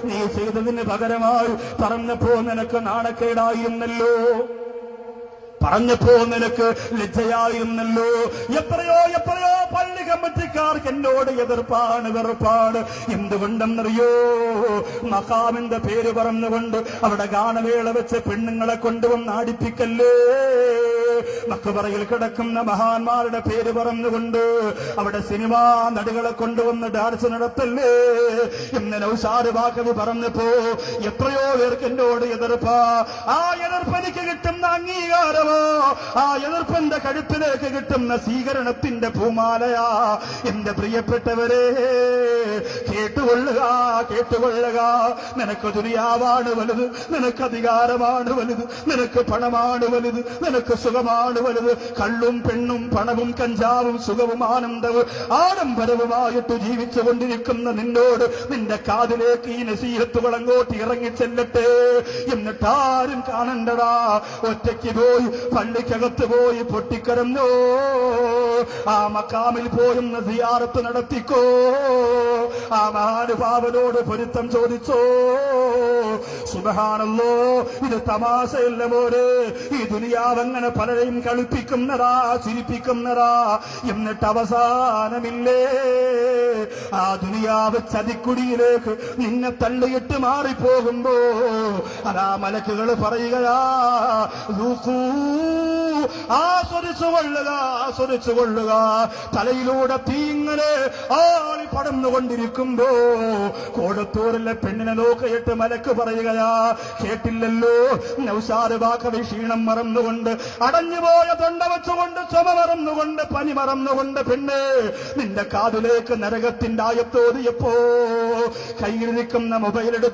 നീ ചെയ്തതിന് പകരമായി പറഞ്ഞപ്പോ നിനക്ക് നാണക്കേടായിരുന്നല്ലോ, പറഞ്ഞപ്പോ നിനക്ക് ലജ്ജയായിരുന്നല്ലോ. എത്രയോ എത്രയോ പള്ളി കമ്മിറ്റിക്കാർക്ക് എന്നോട് എതിർപ്പാണ്, വെറുപ്പാണ്. എന്തുകൊണ്ടെന്നറിയോ? മഖാമിന്റെ പേര് പറഞ്ഞുകൊണ്ട് അവിടെ ഗാനവേള വെച്ച് പെണ്ണുങ്ങളെ കൊണ്ടുവന്ന് ആടിപ്പിക്കല്ലേ, മക്ബറയിൽ കിടക്കുന്ന മഹാന്മാരുടെ പേര് പറഞ്ഞുകൊണ്ട് അവിടെ സിനിമാ നടികളെ കൊണ്ടുവന്ന് ഡാൻസ് നടത്തല്ലേ എന്ന് നൗഷാദ് ബാഖവി പറഞ്ഞപ്പോ എത്രയോ പേർക്ക് എന്നോട് എതിർപ്പാ. ആ എതിർപ്പ് എനിക്ക് കിട്ടുന്ന അംഗീകാരമോ, ആ എതിർപ്പിന്റെ കഴുത്തിലേക്ക് കിട്ടുന്ന സ്വീകരണത്തിന്റെ പൂമാലയാ. എന്റെ പ്രിയപ്പെട്ടവരെ, കേട്ടുകൊള്ളുക, കേട്ടുകൊള്ളുക. നിനക്ക് ദുനിയാവാണ് വലുത്, നിനക്ക് അധികാരമാണ് വലുത്, നിനക്ക് പണമാണ് വലുത്, നിനക്ക് സുഖമാണ് വലുത്. കള്ളും പെണ്ണും പണവും കഞ്ചാവും സുഖവും ആനന്ദവും ആഡംബരവുമായിട്ട് ജീവിച്ചു കൊണ്ടിരിക്കുന്ന നിന്നോട് നിന്റെ കാതിലേക്ക് ഈ നസീഹത്തുകൾ അങ്ങോട്ട് ഇറങ്ങിച്ചെല്ലട്ടെ. എന്നിട്ടാരും കാണണ്ടടാ, ഒറ്റയ്ക്ക് പോയി പള്ളിക്കകത്ത് പോയി പൊട്ടിക്കരഞ്ഞോ, ആ മക്കാമിൽ പോയൊന്ന് സിയാറത്ത് നടത്തിക്കോ, ആ മഹാനുഭാവനോട് പൊരുത്തം ചോദിച്ചോ. സുബ്ഹാനല്ലോ, ഇത് തമാശയല്ല മോനെ. ഈ ദുനിയാവങ്ങനെ പലരെയും കളിപ്പിക്കുന്നതാ, ചിരിപ്പിക്കുന്നതാ. എന്നിട്ട് അവസാനമില്ലേ, ആ ദുനിയാവ് ചതിക്കുടിയിലേക്ക് നിന്നെ തള്ളിയിട്ട് മാറിപ്പോകുമ്പോ അതാ മലക്കുകൾ പറയുകയാ, ആസ്വദിച്ചുകൊള്ളുക, ആസ്വദിച്ചുകൊള്ളുക. തലയിലൂടെ തീങ്ങനെ ആളി പടർന്നുകൊണ്ടിരിക്കുമ്പോ കോടത്തൂരിലെ പെണ്ണിനെ നോക്കിയിട്ട് മലക്ക് പറയുകയാ, കേട്ടില്ലല്ലോ നൗഷാദ് ബാഖവി ക്ഷീണം മറന്നുകൊണ്ട്, അടഞ്ഞുപോയ തൊണ്ട വെച്ചുകൊണ്ട്, ചുമ മറന്നുകൊണ്ട്, പനി മറന്നുകൊണ്ട്, പെണ്ണ് നിന്റെ കാതിലേക്ക് നരകത്തിന്റെ ആയത്തോതിയപ്പോ കയ്യിൽ നിൽക്കുന്ന മൊബൈൽ എടുത്ത്